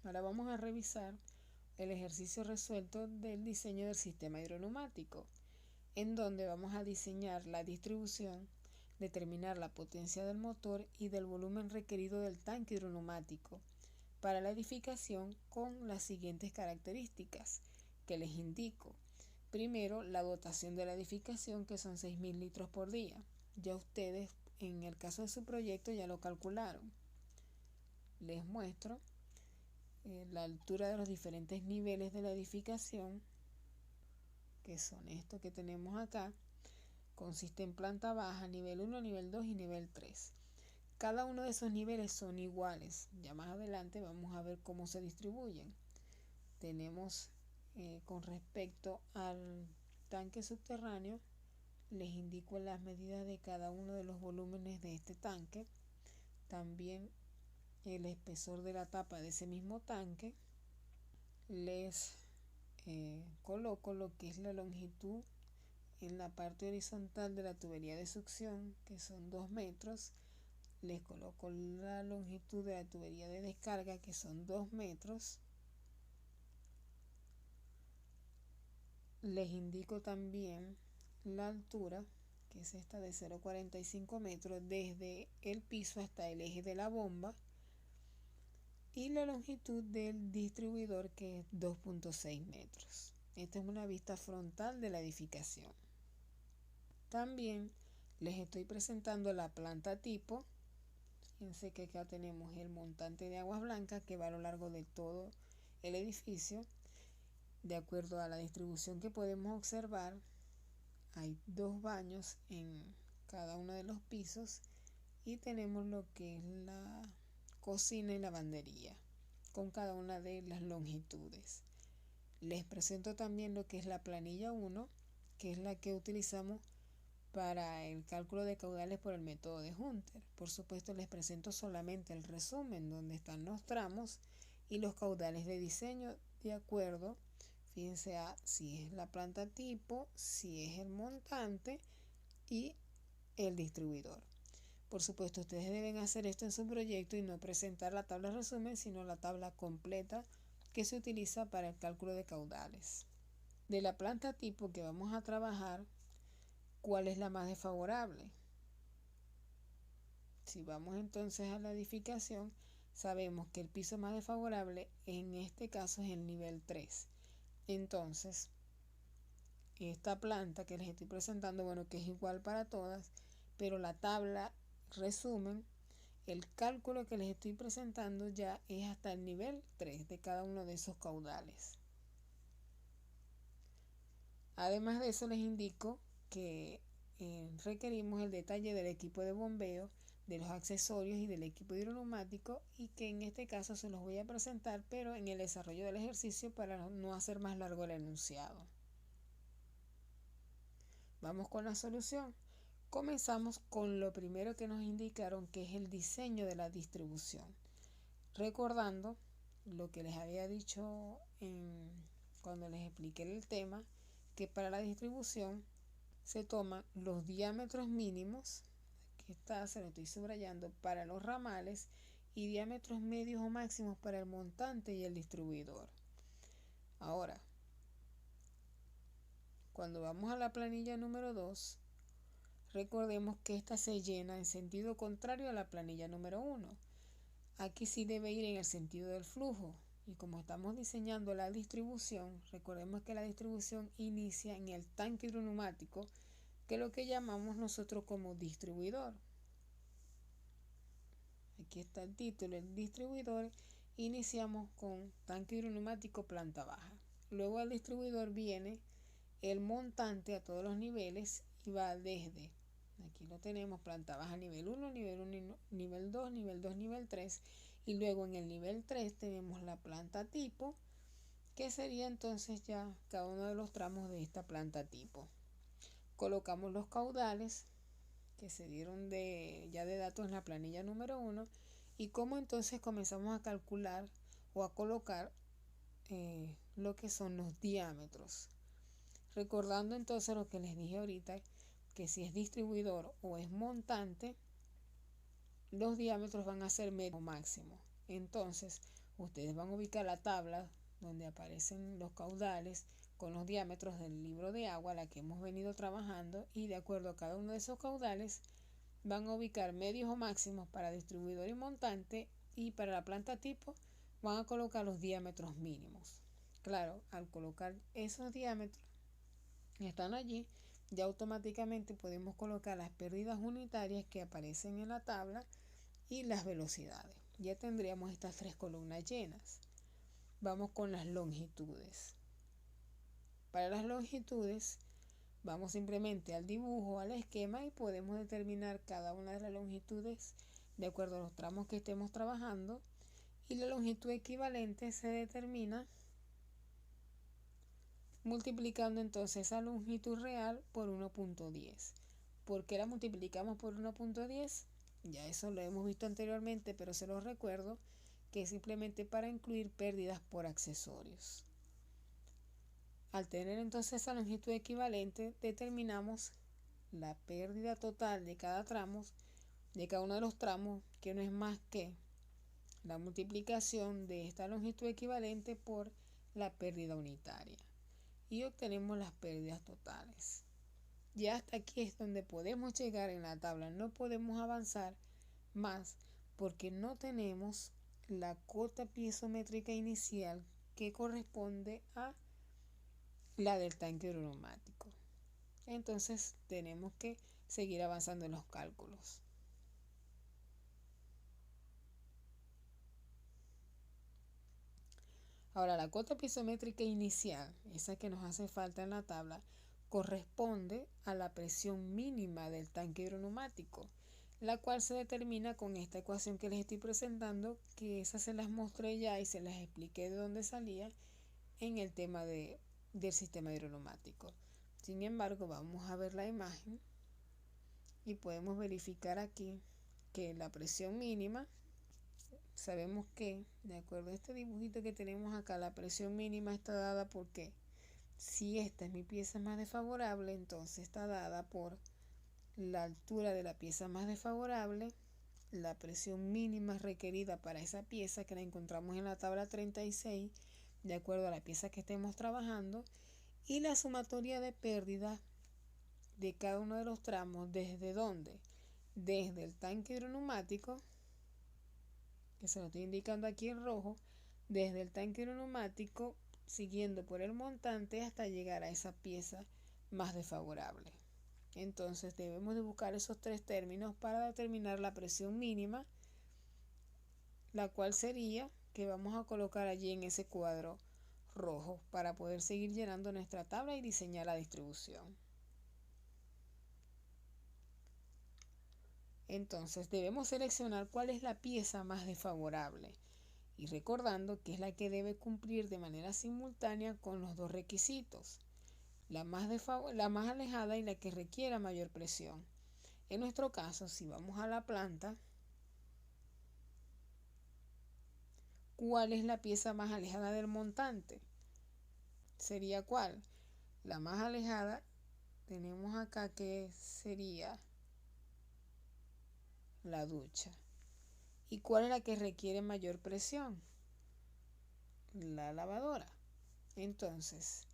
Ahora vamos a revisar el ejercicio resuelto del diseño del sistema hidroneumático, en donde vamos a diseñar la distribución, determinar la potencia del motor y del volumen requerido del tanque hidroneumático para la edificación con las siguientes características que les indico. Primero, la dotación de la edificación, que son 6.000 litros por día. Ya ustedes, en el caso de su proyecto, ya lo calcularon. Les muestro la altura de los diferentes niveles de la edificación, que son estos que tenemos acá. Consiste en planta baja, nivel 1, nivel 2 y nivel 3. Cada uno de esos niveles son iguales. Ya más adelante vamos a ver cómo se distribuyen. Tenemos con respecto al tanque subterráneo, les indico las medidas de cada uno de los volúmenes de este tanque. También el espesor de la tapa de ese mismo tanque. Les coloco lo que es la longitud en la parte horizontal de la tubería de succión, que son 2 metros. Les coloco la longitud de la tubería de descarga, que son 2 metros. Les indico también la altura, que es esta de 0,45 metros desde el piso hasta el eje de la bomba, y la longitud del distribuidor, que es 2,6 metros. Esta es una vista frontal de la edificación. También les estoy presentando la planta tipo. Fíjense que acá tenemos el montante de aguas blancas que va a lo largo de todo el edificio. De acuerdo a la distribución que podemos observar, hay 2 baños en cada uno de los pisos y tenemos lo que es la cocina y lavandería con cada una de las longitudes. Les presento también lo que es la planilla 1, que es la que utilizamos para el cálculo de caudales por el método de Hunter. Por supuesto, les presento solamente el resumen donde están los tramos y los caudales de diseño de acuerdo, fíjense, a si es la planta tipo, si es el montante y el distribuidor. Por supuesto, ustedes deben hacer esto en su proyecto y no presentar la tabla de resumen, sino la tabla completa que se utiliza para el cálculo de caudales. De la planta tipo que vamos a trabajar, ¿cuál es la más desfavorable? Si vamos entonces a la edificación, sabemos que el piso más desfavorable en este caso es el nivel 3. Entonces, esta planta que les estoy presentando, bueno, que es igual para todas, pero la tabla resumen, el cálculo que les estoy presentando ya es hasta el nivel 3 de cada uno de esos caudales. Además de eso, les indico que requerimos el detalle del equipo de bombeo, de los accesorios y del equipo hidroneumático, y que en este caso se los voy a presentar, pero en el desarrollo del ejercicio para no hacer más largo el enunciado. Vamos con la solución. Comenzamos con lo primero que nos indicaron, que es el diseño de la distribución. Recordando lo que les había dicho cuando les expliqué el tema, que para la distribución se toman los diámetros mínimos, aquí está, se lo estoy subrayando, para los ramales, y diámetros medios o máximos para el montante y el distribuidor. Ahora, cuando vamos a la planilla número 2, recordemos que esta se llena en sentido contrario a la planilla número 1. Aquí sí debe ir en el sentido del flujo. Y como estamos diseñando la distribución, recordemos que la distribución inicia en el tanque hidroneumático, que es lo que llamamos nosotros como distribuidor. Aquí está el título, el distribuidor. Iniciamos con tanque hidroneumático planta baja. Luego al distribuidor viene el montante a todos los niveles y va desde, aquí lo tenemos, planta baja nivel 1, nivel 1, nivel 2, nivel 2, nivel 3, y luego en el nivel 3 tenemos la planta tipo, que sería entonces ya cada uno de los tramos de esta planta tipo. Colocamos los caudales que se dieron ya de datos en la planilla número 1 y cómo entonces comenzamos a calcular o a colocar lo que son los diámetros. Recordando entonces lo que les dije ahorita, que si es distribuidor o es montante, los diámetros van a ser medio máximo. Entonces, ustedes van a ubicar la tabla donde aparecen los caudales con los diámetros del libro de agua, la que hemos venido trabajando, y de acuerdo a cada uno de esos caudales van a ubicar medios o máximos para distribuidor y montante, y para la planta tipo van a colocar los diámetros mínimos. Claro, al colocar esos diámetros que están allí, ya automáticamente podemos colocar las pérdidas unitarias que aparecen en la tabla y las velocidades. Ya tendríamos estas tres columnas llenas. Vamos con las longitudes. Para las longitudes vamos simplemente al dibujo, al esquema, y podemos determinar cada una de las longitudes de acuerdo a los tramos que estemos trabajando, y la longitud equivalente se determina multiplicando entonces esa longitud real por 1.10. ¿Por qué la multiplicamos por 1.10? Ya eso lo hemos visto anteriormente, pero se los recuerdo que es simplemente para incluir pérdidas por accesorios. Al tener entonces esa longitud equivalente, determinamos la pérdida total de cada tramo, de cada uno de los tramos, que no es más que la multiplicación de esta longitud equivalente por la pérdida unitaria, y obtenemos las pérdidas totales. Ya hasta aquí es donde podemos llegar en la tabla, no podemos avanzar más porque no tenemos la cota piezométrica inicial que corresponde a la del tanque hidroneumático. Entonces tenemos que seguir avanzando en los cálculos. Ahora, la cota piezométrica inicial, esa que nos hace falta en la tabla, corresponde a la presión mínima del tanque hidroneumático, la cual se determina con esta ecuación que les estoy presentando, que esas se las mostré ya y se las expliqué de dónde salía en el tema del sistema hidroneumático. Sin embargo, vamos a ver la imagen y podemos verificar aquí que la presión mínima, sabemos que de acuerdo a este dibujito que tenemos acá, la presión mínima está dada porque si esta es mi pieza más desfavorable, entonces está dada por la altura de la pieza más desfavorable, la presión mínima requerida para esa pieza, que la encontramos en la tabla 36, de acuerdo a la pieza que estemos trabajando, y la sumatoria de pérdidas de cada uno de los tramos. ¿Desde dónde? Desde el tanque hidroneumático, que se lo estoy indicando aquí en rojo, desde el tanque hidroneumático, siguiendo por el montante hasta llegar a esa pieza más desfavorable. Entonces debemos de buscar esos tres términos para determinar la presión mínima, la cual sería que vamos a colocar allí en ese cuadro rojo para poder seguir llenando nuestra tabla y diseñar la distribución. Entonces debemos seleccionar cuál es la pieza más desfavorable, y recordando que es la que debe cumplir de manera simultánea con los dos requisitos, la más alejada y la que requiera mayor presión. En nuestro caso, si vamos a la planta, ¿cuál es la pieza más alejada del montante? ¿Sería cuál? La más alejada tenemos acá, que sería la ducha. ¿Y cuál es la que requiere mayor presión? La lavadora. Entonces,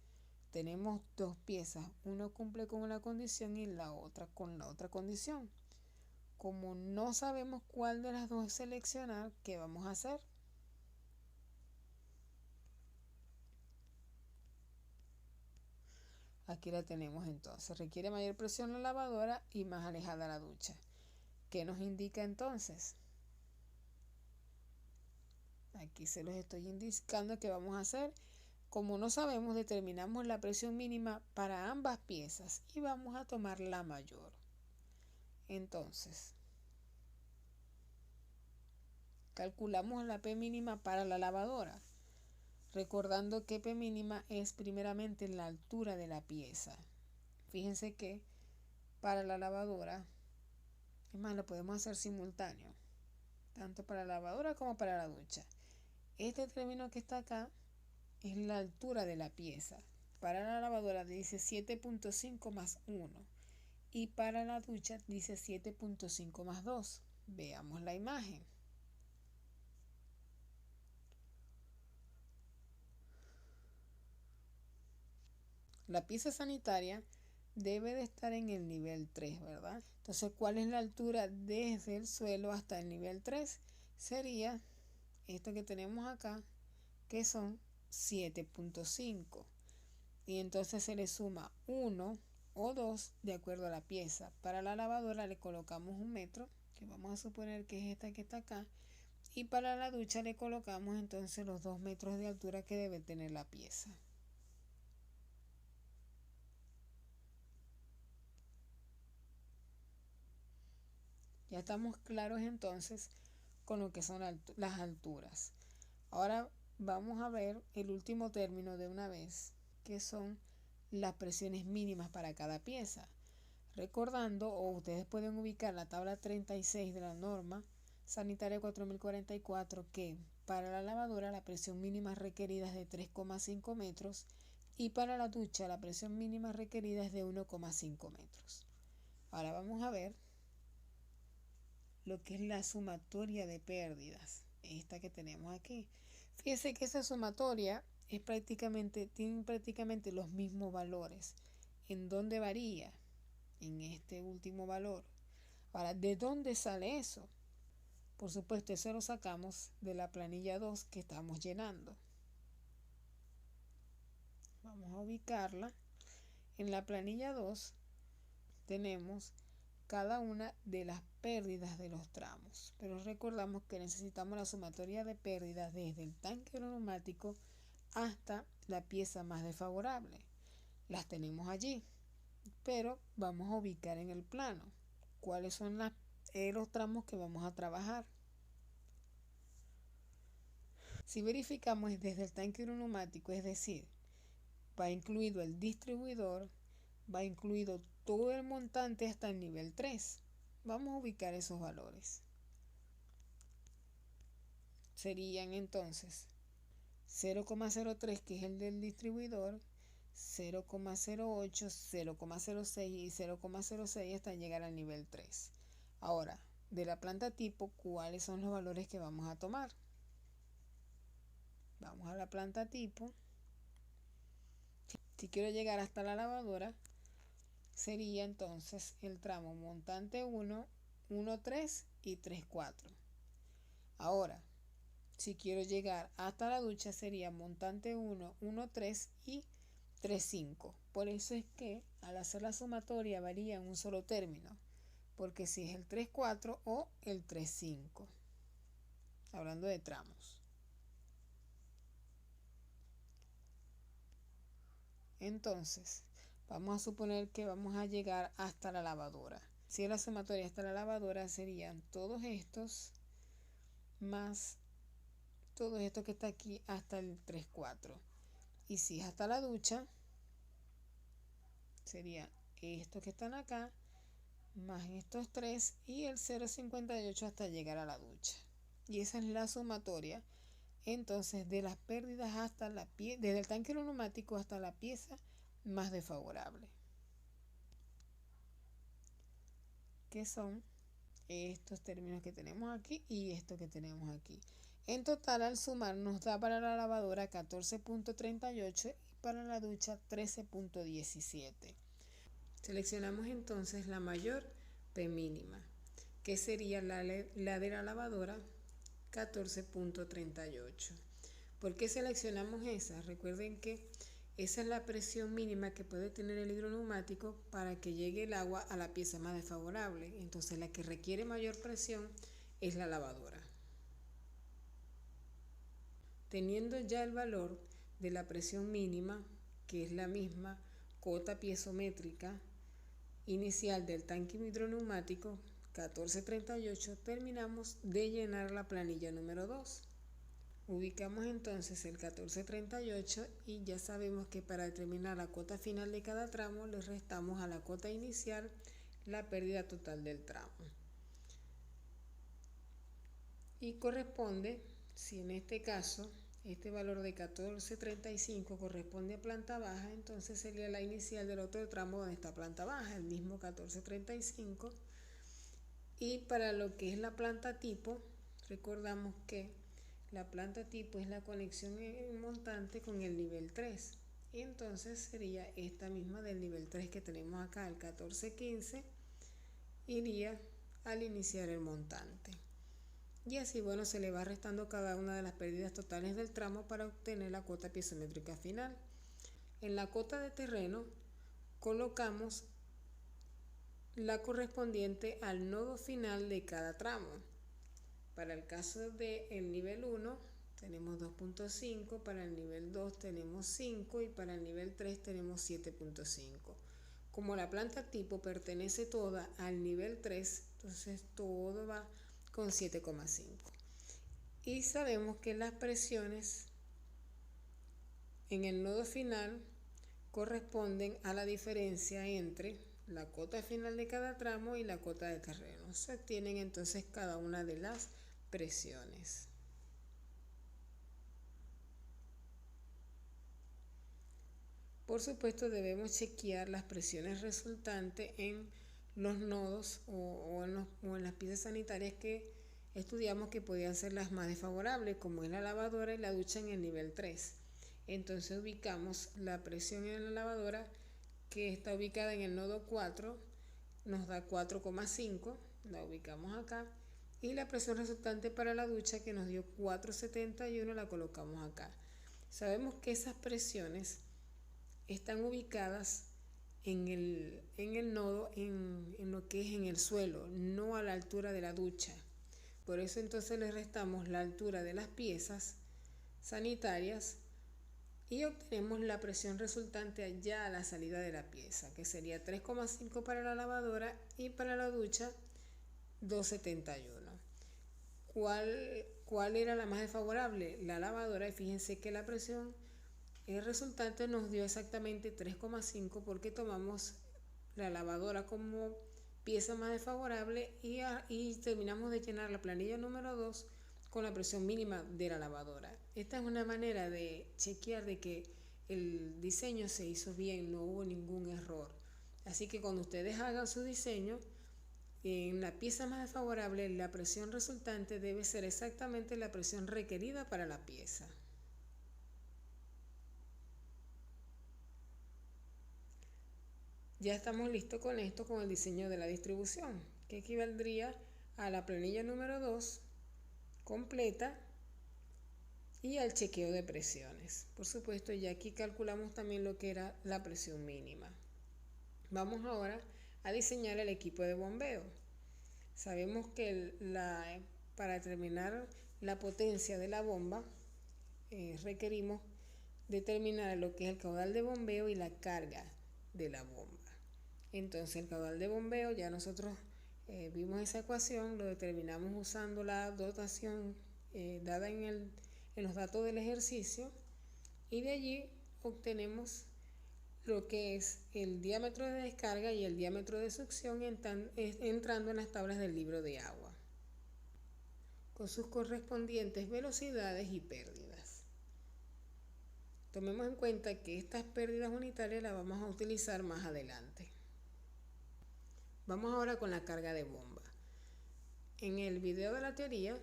tenemos dos piezas, una cumple con una condición y la otra con la otra condición. Como no sabemos cuál de las dos seleccionar, ¿qué vamos a hacer? Aquí la tenemos entonces, requiere mayor presión la lavadora y más alejada la ducha. ¿Qué nos indica entonces? Aquí se los estoy indicando que vamos a hacer. Como no sabemos, determinamos la presión mínima para ambas piezas y vamos a tomar la mayor. Entonces, calculamos la P mínima para la lavadora, recordando que P mínima es primeramente la altura de la pieza. Fíjense que para la lavadora, es más, lo podemos hacer simultáneo, tanto para la lavadora como para la ducha. Este término que está acá es la altura de la pieza. Para la lavadora dice 7.5 más 1 y para la ducha dice 7.5 más 2. Veamos la imagen. La pieza sanitaria debe de estar en el nivel 3, ¿verdad? Entonces, ¿cuál es la altura desde el suelo hasta el nivel 3? Sería esto que tenemos acá, que son 7.5. Y entonces se le suma 1 o 2 de acuerdo a la pieza. Para la lavadora le colocamos 1 metro, que vamos a suponer que es esta que está acá. Y para la ducha le colocamos entonces los 2 metros de altura que debe tener la pieza. Ya estamos claros entonces con lo que son las alturas. Ahora vamos a ver el último término de una vez, que son las presiones mínimas para cada pieza. Recordando, o ustedes pueden ubicar la tabla 36 de la norma sanitaria 4044, que para la lavadora la presión mínima requerida es de 3,5 metros y para la ducha la presión mínima requerida es de 1,5 metros. Ahora vamos a ver lo que es la sumatoria de pérdidas, esta que tenemos aquí. Fíjense que esa sumatoria tiene prácticamente los mismos valores. ¿En dónde varía? En este último valor. Ahora, ¿de dónde sale eso? Por supuesto, eso lo sacamos de la planilla 2 que estamos llenando. Vamos a ubicarla. En la planilla 2 tenemos cada una de las pérdidas de los tramos, pero recordamos que necesitamos la sumatoria de pérdidas desde el tanque neumático hasta la pieza más desfavorable. Las tenemos allí, pero vamos a ubicar en el plano cuáles son los tramos que vamos a trabajar. Si verificamos desde el tanque neumático, es decir, va incluido el distribuidor, va incluido todo el montante hasta el nivel 3. Vamos a ubicar esos valores. Serían entonces 0,03, que es el del distribuidor, 0,08, 0,06 y 0,06 hasta llegar al nivel 3. Ahora, de la planta tipo, ¿cuáles son los valores que vamos a tomar? Vamos a la planta tipo. Si quiero llegar hasta la lavadora, sería entonces el tramo montante 1, 1,3 y 3,4. Ahora, si quiero llegar hasta la ducha, sería montante 1, 1,3 y 3,5. Por eso es que al hacer la sumatoria varía en un solo término, porque si es el 3,4 o el 3,5. Hablando de tramos. Entonces, vamos a suponer que vamos a llegar hasta la lavadora. Si es la sumatoria hasta la lavadora, serían todos estos más todo esto que está aquí hasta el 3,4. Y si es hasta la ducha, sería estos que están acá más estos 3 y el 0,58 hasta llegar a la ducha. Y esa es la sumatoria entonces de las pérdidas hasta la pieza, desde el tanque neumático hasta la pieza más desfavorable, que son estos términos que tenemos aquí y esto que tenemos aquí. En total, al sumar, nos da para la lavadora 14,38 y para la ducha 13,17. Seleccionamos entonces la mayor P mínima, que sería la de la lavadora 14,38. ¿Por qué seleccionamos esa? Recuerden que esa es la presión mínima que puede tener el hidroneumático para que llegue el agua a la pieza más desfavorable. Entonces la que requiere mayor presión es la lavadora. Teniendo ya el valor de la presión mínima, que es la misma cota piezométrica inicial del tanque hidroneumático 1438, terminamos de llenar la planilla número 2. Ubicamos entonces el 1438 y ya sabemos que para determinar la cota final de cada tramo le restamos a la cota inicial la pérdida total del tramo. Y corresponde, si en este caso este valor de 1435 corresponde a planta baja, entonces sería la inicial del otro tramo donde está planta baja, el mismo 1435. Y para lo que es la planta tipo, recordamos que la planta tipo es la conexión en montante con el nivel 3. Y entonces sería esta misma del nivel 3 que tenemos acá, el 1415, iría al iniciar el montante. Y así, bueno, se le va restando cada una de las pérdidas totales del tramo para obtener la cuota piezométrica final. En la cota de terreno colocamos la correspondiente al nodo final de cada tramo. Para el caso del nivel 1 tenemos 2.5, para el nivel 2 tenemos 5 y para el nivel 3 tenemos 7.5. Como la planta tipo pertenece toda al nivel 3, entonces todo va con 7,5. Y sabemos que las presiones en el nodo final corresponden a la diferencia entre la cota final de cada tramo y la cota de terreno. Se obtienen entonces cada una de las presiones. Por supuesto, debemos chequear las presiones resultantes en los nodos o en las piezas sanitarias que estudiamos que podían ser las más desfavorables, como es la lavadora y la ducha en el nivel 3. Entonces ubicamos la presión en la lavadora, que está ubicada en el nodo 4, nos da 4,5, la ubicamos acá, y la presión resultante para la ducha, que nos dio 4,71, la colocamos acá. Sabemos que esas presiones están ubicadas en el nodo, en lo que es en el suelo, no a la altura de la ducha. Por eso entonces le restamos la altura de las piezas sanitarias y obtenemos la presión resultante allá a la salida de la pieza, que sería 3,5 para la lavadora y para la ducha 2,71. ¿Cuál era la más desfavorable? La lavadora, y fíjense que la presión resultante nos dio exactamente 3,5 porque tomamos la lavadora como pieza más desfavorable y terminamos de llenar la planilla número 2 con la presión mínima de la lavadora. Esta es una manera de chequear de que el diseño se hizo bien, no hubo ningún error. Así que cuando ustedes hagan su diseño, en la pieza más desfavorable, la presión resultante debe ser exactamente la presión requerida para la pieza. Ya estamos listos con esto, con el diseño de la distribución, que equivaldría a la planilla número 2 completa y al chequeo de presiones. Por supuesto, ya aquí calculamos también lo que era la presión mínima. Vamos ahora a diseñar el equipo de bombeo. Sabemos que para determinar la potencia de la bomba requerimos determinar lo que es el caudal de bombeo y la carga de la bomba. Entonces el caudal de bombeo, ya nosotros vimos esa ecuación, lo determinamos usando la dotación dada en los datos del ejercicio, y de allí obtenemos lo que es el diámetro de descarga y el diámetro de succión entrando en las tablas del libro de agua, con sus correspondientes velocidades y pérdidas. Tomemos en cuenta que estas pérdidas unitarias las vamos a utilizar más adelante. Vamos ahora con la carga de bomba. En el video de la teoría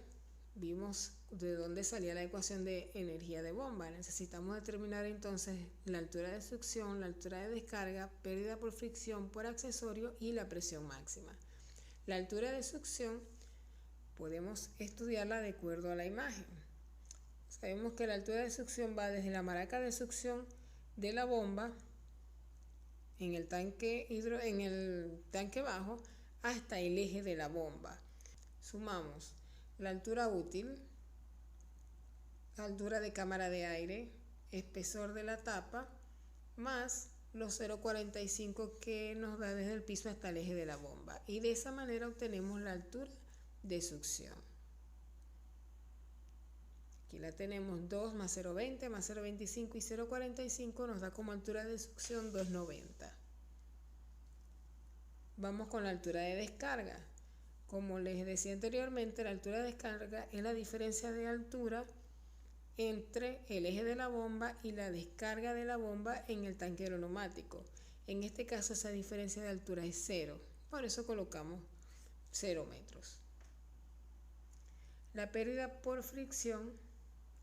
vimos de dónde salía la ecuación de energía de bomba. Necesitamos determinar entonces la altura de succión, la altura de descarga, pérdida por fricción, por accesorio y la presión máxima. La altura de succión podemos estudiarla de acuerdo a la imagen. Sabemos que la altura de succión va desde la maraca de succión de la bomba en el tanque bajo hasta el eje de la bomba. Sumamos la altura útil, la altura de cámara de aire, espesor de la tapa, más los 0,45 que nos da desde el piso hasta el eje de la bomba. Y de esa manera obtenemos la altura de succión. Aquí la tenemos 2 más 0,20 más 0,25 y 0,45 nos da como altura de succión 2,90. Vamos con la altura de descarga. Como les decía anteriormente, la altura de descarga es la diferencia de altura entre el eje de la bomba y la descarga de la bomba en el tanque neumático. En este caso esa diferencia de altura es 0, por eso colocamos 0 metros. La pérdida por fricción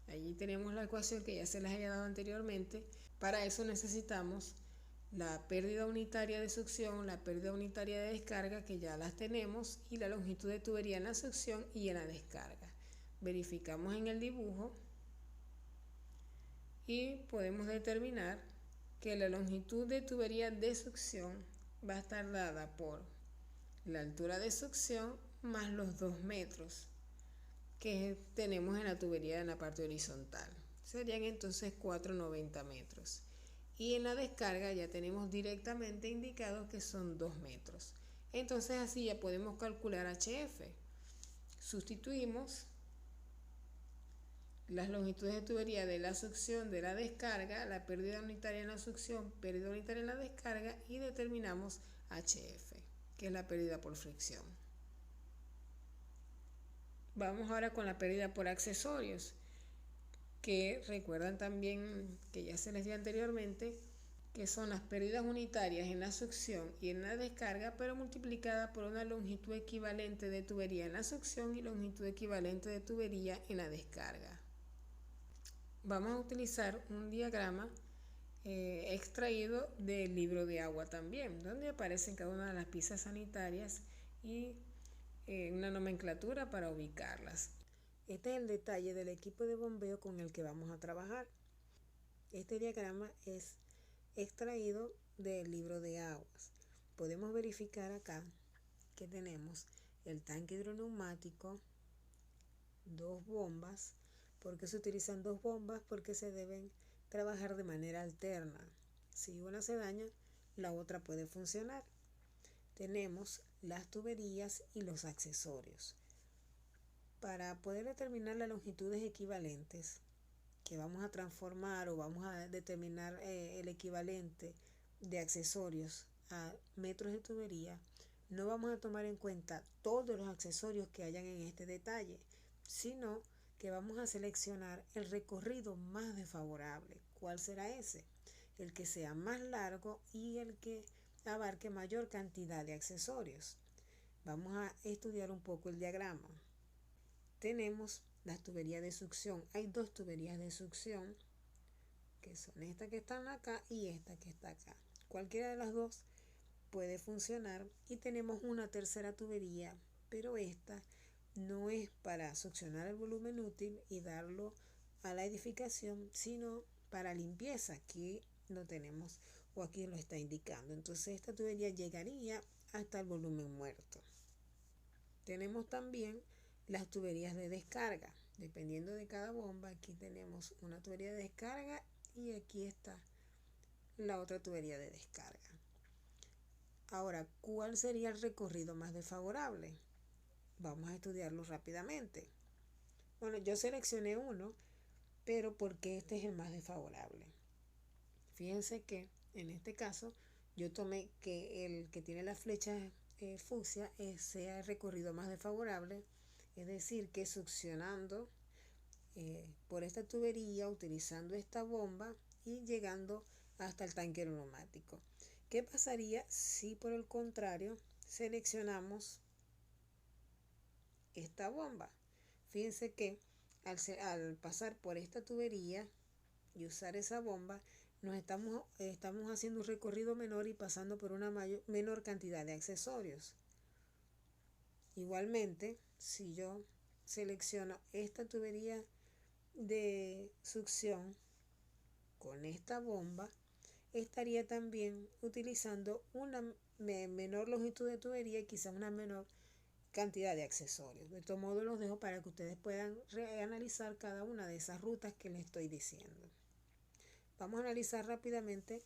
Allí tenemos la ecuación que ya se les había dado anteriormente. Para eso necesitamos la pérdida unitaria de succión, la pérdida unitaria de descarga, que ya las tenemos, y la longitud de tubería en la succión y en la descarga. Verificamos en el dibujo y podemos determinar que la longitud de tubería de succión va a estar dada por la altura de succión más los 2 metros que tenemos en la tubería en la parte horizontal. Serían entonces 4,90 metros. Y en la descarga ya tenemos directamente indicado que son 2 metros. Entonces así ya podemos calcular HF. Sustituimos las longitudes de tubería de la succión, de la descarga, la pérdida unitaria en la succión, pérdida unitaria en la descarga, y determinamos HF, que es la pérdida por fricción. Vamos ahora con la pérdida por accesorios, que recuerdan también que ya se les dio anteriormente, que son las pérdidas unitarias en la succión y en la descarga, pero multiplicada por una longitud equivalente de tubería en la succión y longitud equivalente de tubería en la descarga. Vamos a utilizar un diagrama extraído del libro de agua también, donde aparecen cada una de las piezas sanitarias y una nomenclatura para ubicarlas. Este es el detalle del equipo de bombeo con el que vamos a trabajar. Este diagrama es extraído del libro de aguas. Podemos verificar acá que tenemos el tanque hidroneumático, 2 bombas. ¿Por qué se utilizan 2 bombas? Porque se deben trabajar de manera alterna. Si una se daña, la otra puede funcionar. Tenemos las tuberías y los accesorios. Para poder determinar las longitudes equivalentes que vamos a transformar, o vamos a determinar el equivalente de accesorios a metros de tubería, no vamos a tomar en cuenta todos los accesorios que hayan en este detalle, sino que vamos a seleccionar el recorrido más desfavorable. ¿Cuál será ese? El que sea más largo y el que abarque mayor cantidad de accesorios. Vamos a estudiar un poco el diagrama. Tenemos las tuberías de succión. Hay 2 tuberías de succión, que son esta que están acá y esta que está acá. Cualquiera de las 2 puede funcionar, y tenemos una tercera tubería, pero esta no es para succionar el volumen útil y darlo a la edificación, sino para limpieza. Aquí lo tenemos, o aquí lo está indicando. Entonces esta tubería llegaría hasta el volumen muerto. Tenemos también las tuberías de descarga. Dependiendo de cada bomba, aquí tenemos una tubería de descarga y aquí está la otra tubería de descarga. Ahora, ¿cuál sería el recorrido más desfavorable? Vamos a estudiarlo rápidamente. Bueno, yo seleccioné uno, pero porque este es el más desfavorable. Fíjense que en este caso yo tomé que el que tiene la flecha fucsia sea el recorrido más desfavorable, es decir, que succionando por esta tubería, utilizando esta bomba y llegando hasta el tanque neumático. ¿Qué pasaría si por el contrario seleccionamos esta bomba? Fíjense que al pasar por esta tubería y usar esa bomba, nos estamos haciendo un recorrido menor y pasando por una menor cantidad de accesorios. Igualmente, si yo selecciono esta tubería de succión con esta bomba, estaría también utilizando una menor longitud de tubería y quizás una menor cantidad de accesorios. De todo modo, los dejo para que ustedes puedan reanalizar cada una de esas rutas que les estoy diciendo. Vamos a analizar rápidamente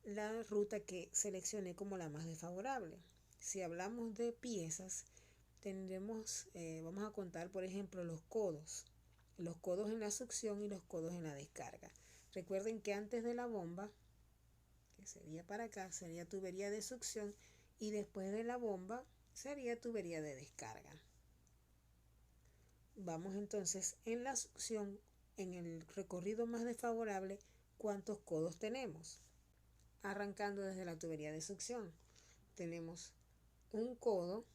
la ruta que seleccioné como la más desfavorable. Si hablamos de piezas, vamos a contar, por ejemplo, los codos en la succión y los codos en la descarga. Recuerden que antes de la bomba, que sería para acá, sería tubería de succión, y después de la bomba sería tubería de descarga. Vamos entonces en la succión, en el recorrido más desfavorable, ¿cuántos codos tenemos? Arrancando desde la tubería de succión, tenemos un codo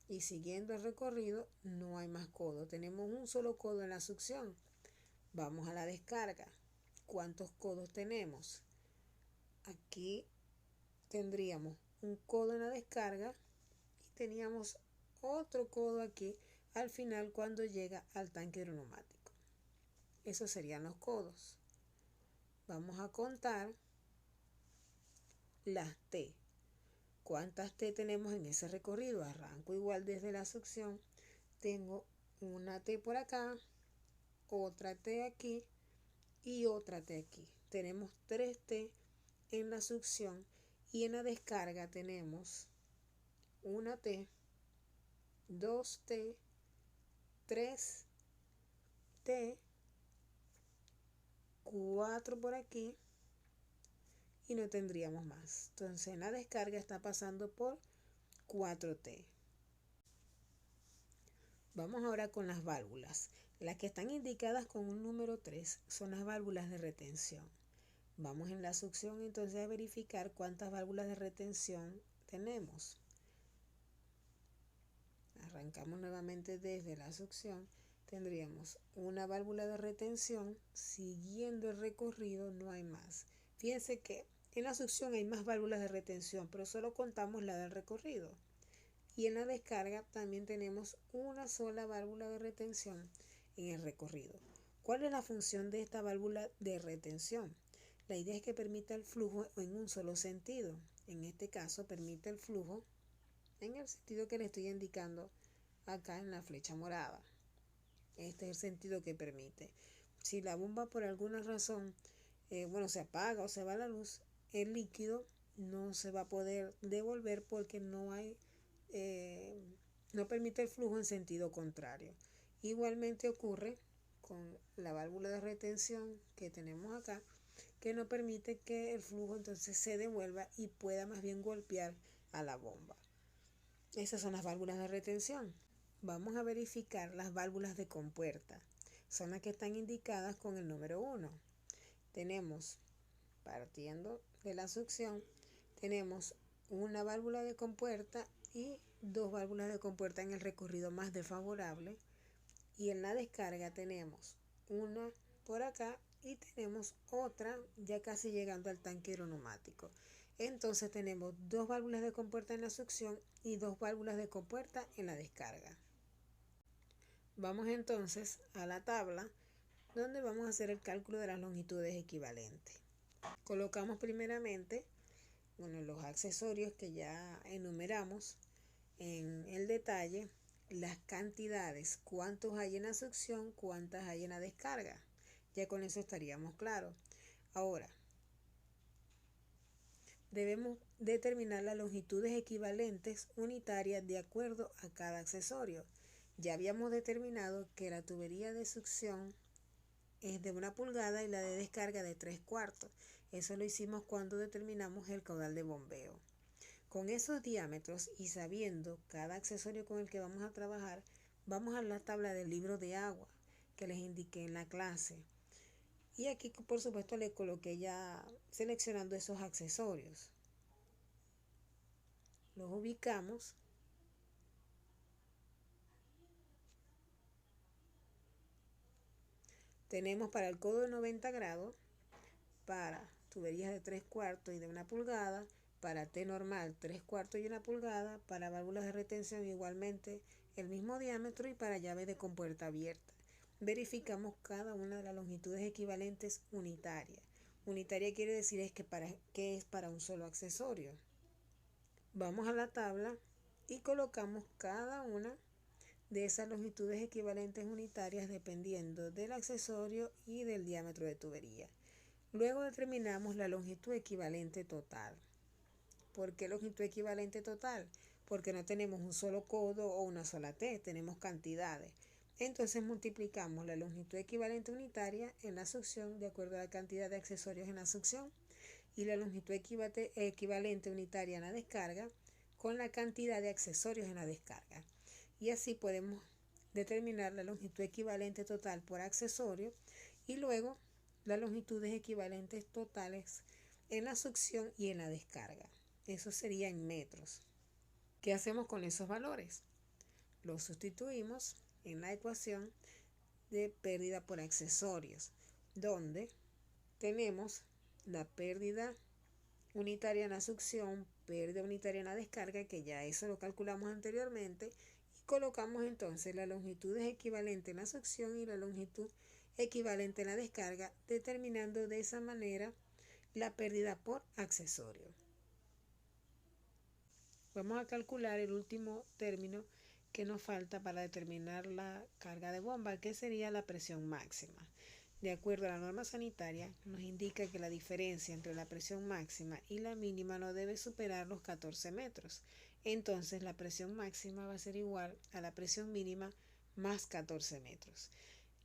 y siguiendo el recorrido no hay más codo. Tenemos un solo codo en la succión. Vamos a la descarga. ¿Cuántos codos tenemos? Aquí tendríamos un codo en la descarga y teníamos otro codo aquí al final cuando llega al tanque hidroneumático. Esos serían los codos. Vamos a contar las T. ¿Cuántas T tenemos en ese recorrido? Arranco igual desde la succión. Tengo una T por acá, otra T aquí y otra T aquí. Tenemos 3 T en la succión y en la descarga tenemos una T, 2 T, 3 T, 4 por aquí y no tendríamos más. Entonces en la descarga está pasando por 4T. Vamos ahora con las válvulas. Las que están indicadas con un número 3 son las válvulas de retención. Vamos en la succión entonces a verificar cuántas válvulas de retención tenemos. Arrancamos nuevamente desde la succión. Tendríamos una válvula de retención. Siguiendo el recorrido no hay más. Fíjense que en la succión hay más válvulas de retención, pero solo contamos la del recorrido. Y en la descarga también tenemos una sola válvula de retención en el recorrido. ¿Cuál es la función de esta válvula de retención? La idea es que permita el flujo en un solo sentido. En este caso permite el flujo en el sentido que le estoy indicando acá en la flecha morada. Este es el sentido que permite. Si la bomba por alguna razón se apaga o se va la luz, el líquido no se va a poder devolver porque no permite el flujo en sentido contrario. Igualmente ocurre con la válvula de retención que tenemos acá, que no permite que el flujo entonces se devuelva y pueda más bien golpear a la bomba. Esas son las válvulas de retención. Vamos a verificar las válvulas de compuerta. Son las que están indicadas con el número 1. Tenemos, partiendo de la succión, tenemos una válvula de compuerta y 2 válvulas de compuerta en el recorrido más desfavorable. Y en la descarga tenemos una por acá y tenemos otra ya casi llegando al tanque hidroneumático. Entonces tenemos 2 válvulas de compuerta en la succión y 2 válvulas de compuerta en la descarga. Vamos entonces a la tabla donde vamos a hacer el cálculo de las longitudes equivalentes. Colocamos primeramente los accesorios que ya enumeramos en el detalle, las cantidades, cuántos hay en la succión, cuántas hay en la descarga. Ya con eso estaríamos claros. Ahora, debemos determinar las longitudes equivalentes unitarias de acuerdo a cada accesorio. Ya habíamos determinado que la tubería de succión es de 1 pulgada y la de descarga de 3/4. Eso lo hicimos cuando determinamos el caudal de bombeo. Con esos diámetros y sabiendo cada accesorio con el que vamos a trabajar, vamos a la tabla del libro de agua que les indiqué en la clase. Y aquí, por supuesto, le coloqué ya seleccionando esos accesorios. Los ubicamos. Tenemos para el codo de 90 grados, para tuberías de 3/4 y de 1 pulgada, para T normal 3/4 y 1 pulgada, para válvulas de retención igualmente el mismo diámetro y para llaves de compuerta abierta. Verificamos cada una de las longitudes equivalentes unitarias. Unitaria quiere decir que es para un solo accesorio. Vamos a la tabla y colocamos cada una de esas longitudes equivalentes unitarias dependiendo del accesorio y del diámetro de tubería. Luego determinamos la longitud equivalente total. ¿Por qué longitud equivalente total? Porque no tenemos un solo codo o una sola T, tenemos cantidades. Entonces multiplicamos la longitud equivalente unitaria en la succión de acuerdo a la cantidad de accesorios en la succión y la longitud equivalente unitaria en la descarga con la cantidad de accesorios en la descarga. Y así podemos determinar la longitud equivalente total por accesorio y luego las longitudes equivalentes totales en la succión y en la descarga. Eso sería en metros. ¿Qué hacemos con esos valores? lo sustituimos en la ecuación de pérdida por accesorios, donde tenemos la pérdida unitaria en la succión, pérdida unitaria en la descarga, que ya eso lo calculamos anteriormente, y colocamos entonces las longitudes equivalentes en la succión y la longitud equivalente en la descarga, determinando de esa manera la pérdida por accesorio. Vamos a calcular el último término que nos falta para determinar la carga de bomba, que sería la presión máxima. De acuerdo a la norma sanitaria, nos indica que la diferencia entre la presión máxima y la mínima no debe superar los 14 metros. Entonces la presión máxima va a ser igual a la presión mínima más 14 metros.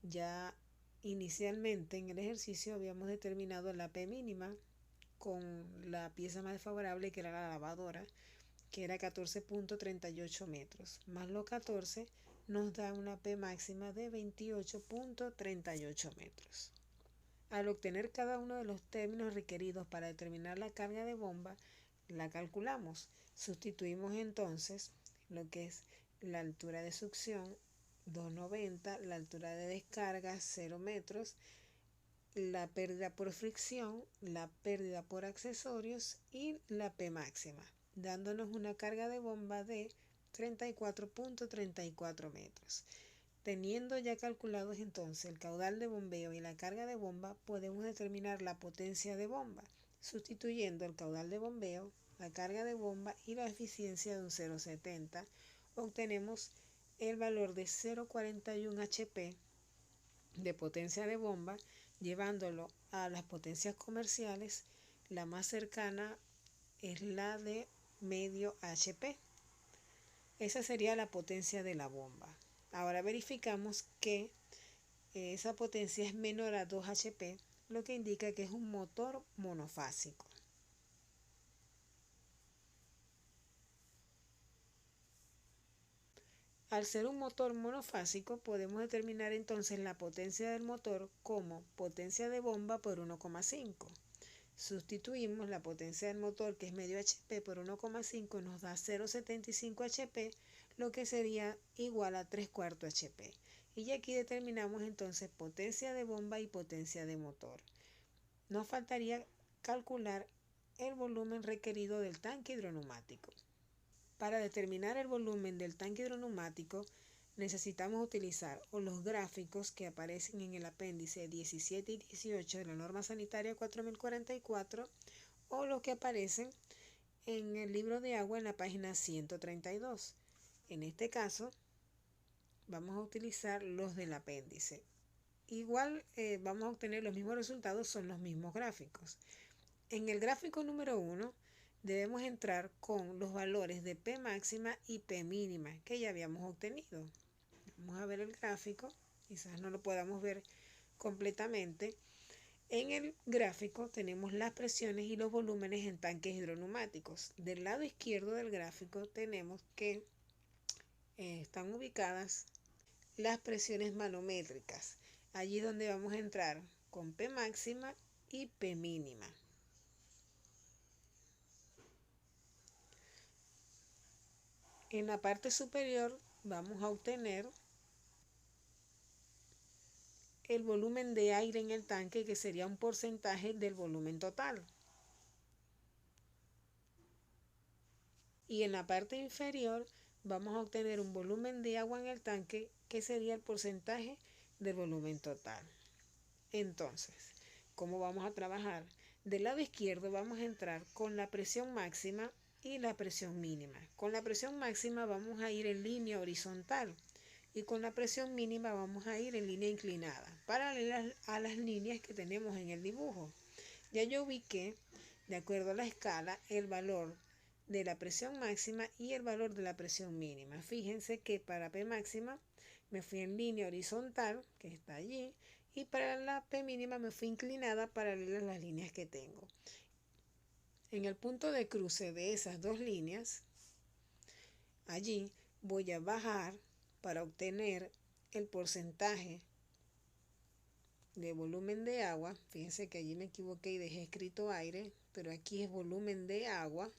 Ya inicialmente en el ejercicio habíamos determinado la P mínima con la pieza más desfavorable, que era la lavadora, que era 14.38 metros, más los 14 nos da una P máxima de 28.38 metros. Al obtener cada uno de los términos requeridos para determinar la carga de bomba, la calculamos. Sustituimos entonces lo que es la altura de succión, 290, la altura de descarga, 0 metros, la pérdida por fricción, la pérdida por accesorios y la P máxima, dándonos una carga de bomba de 34.34 metros. Teniendo ya calculados entonces el caudal de bombeo y la carga de bomba, podemos determinar la potencia de bomba, sustituyendo el caudal de bombeo, la carga de bomba y la eficiencia de un 0,70, obtenemos el valor de 0,41 HP de potencia de bomba, llevándolo a las potencias comerciales. La más cercana es la de medio HP. Esa sería la potencia de la bomba. Ahora verificamos que esa potencia es menor a 2 HP, lo que indica que es un motor monofásico. Al ser un motor monofásico, podemos determinar entonces la potencia del motor como potencia de bomba por 1,5. Sustituimos la potencia del motor, que es medio HP, por 1,5, nos da 0,75 HP, lo que sería igual a 3/4 HP. Y aquí determinamos entonces potencia de bomba y potencia de motor. Nos faltaría calcular el volumen requerido del tanque hidroneumático. Para determinar el volumen del tanque hidroneumático, necesitamos utilizar o los gráficos que aparecen en el apéndice 17 y 18 de la norma sanitaria 4044 o los que aparecen en el libro de agua en la página 132. En este caso, vamos a utilizar los del apéndice. Igual vamos a obtener los mismos resultados, son los mismos gráficos. En el gráfico número 1, debemos entrar con los valores de P máxima y P mínima que ya habíamos obtenido. Vamos a ver el gráfico, quizás no lo podamos ver completamente. En el gráfico tenemos las presiones y los volúmenes en tanques hidroneumáticos. Del lado izquierdo del gráfico tenemos que están ubicadas las presiones manométricas. Allí donde vamos a entrar con P máxima y P mínima. En la parte superior vamos a obtener el volumen de aire en el tanque, que sería un porcentaje del volumen total. Y en la parte inferior vamos a obtener un volumen de agua en el tanque, que sería el porcentaje del volumen total. Entonces, ¿cómo vamos a trabajar? Del lado izquierdo vamos a entrar con la presión máxima y la presión mínima. Con la presión máxima vamos a ir en línea horizontal y con la presión mínima vamos a ir en línea inclinada, paralelas a las líneas que tenemos en el dibujo. Ya yo ubiqué, de acuerdo a la escala, el valor de la presión máxima y el valor de la presión mínima. Fíjense que para P máxima me fui en línea horizontal, que está allí, y para la P mínima me fui inclinada paralela a las líneas que tengo. En el punto de cruce de esas dos líneas, allí voy a bajar para obtener el porcentaje de volumen de agua. Fíjense que allí me equivoqué y dejé escrito aire, pero aquí es volumen de agua,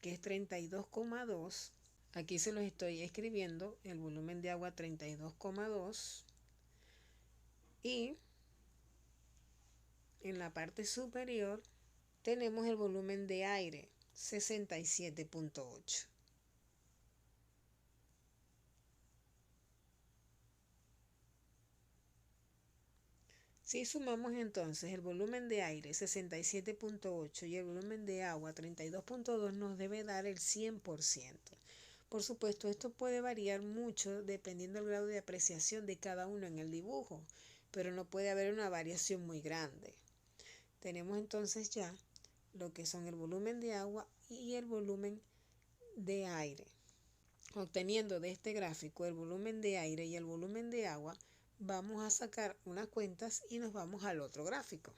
que es 32,2. Aquí se los estoy escribiendo, el volumen de agua 32,2 y en la parte superior tenemos el volumen de aire 67,8. Si sumamos entonces el volumen de aire 67,8 y el volumen de agua 32,2 nos debe dar el 100%. Por supuesto, esto puede variar mucho dependiendo del grado de apreciación de cada uno en el dibujo, pero no puede haber una variación muy grande. Tenemos entonces ya lo que son el volumen de agua y el volumen de aire. Obteniendo de este gráfico el volumen de aire y el volumen de agua, vamos a sacar unas cuentas y nos vamos al otro gráfico.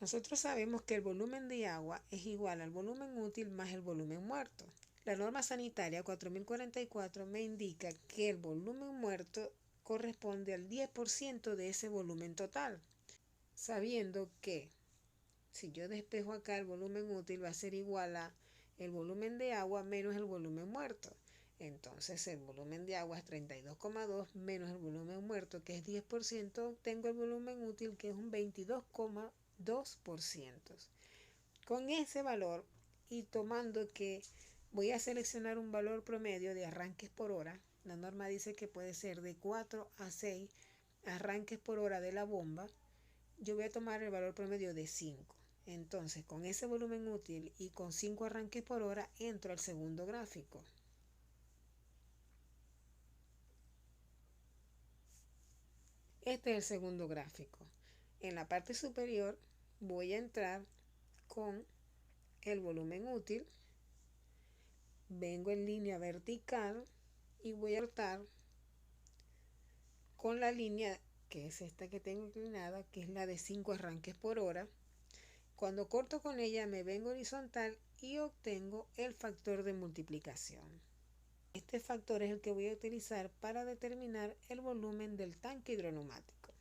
Nosotros sabemos que el volumen de agua es igual al volumen útil más el volumen muerto. La norma sanitaria 4044 me indica que el volumen muerto corresponde al 10% de ese volumen total, sabiendo que si yo despejo acá el volumen útil va a ser igual a el volumen de agua menos el volumen muerto. Entonces el volumen de agua es 32,2 menos el volumen muerto que es 10%, obtengo el volumen útil que es un 22,2%. Con ese valor y tomando que voy a seleccionar un valor promedio de arranques por hora, la norma dice que puede ser de 4 a 6 arranques por hora de la bomba, yo voy a tomar el valor promedio de 5. Entonces, con ese volumen útil y con 5 arranques por hora, entro al segundo gráfico. Este es el segundo gráfico. En la parte superior voy a entrar con el volumen útil. Vengo en línea vertical y voy a cortar con la línea que es esta que tengo inclinada, que es la de 5 arranques por hora. Cuando corto con ella me vengo horizontal y obtengo el factor de multiplicación. Este factor es el que voy a utilizar para determinar el volumen del tanque hidroneumático.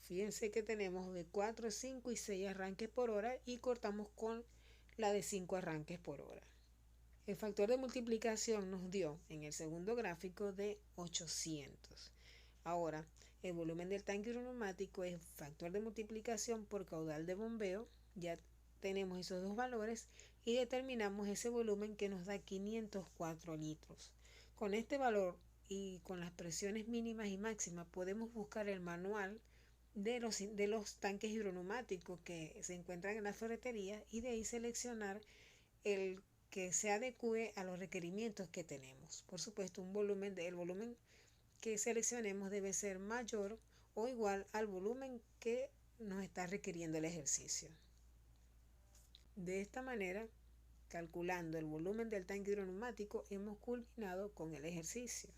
Fíjense que tenemos de 4, 5 y 6 arranques por hora y cortamos con la de 5 arranques por hora. El factor de multiplicación nos dio en el segundo gráfico de 800. Ahora, el volumen del tanque hidroneumático es factor de multiplicación por caudal de bombeo. Ya tenemos esos dos valores y determinamos ese volumen que nos da 504 litros. Con este valor y con las presiones mínimas y máximas podemos buscar el manual de los tanques hidroneumáticos que se encuentran en la ferretería y de ahí seleccionar el que se adecue a los requerimientos que tenemos. Por supuesto, el volumen que seleccionemos debe ser mayor o igual al volumen que nos está requiriendo el ejercicio. De esta manera, calculando el volumen del tanque hidroneumático, hemos culminado con el ejercicio.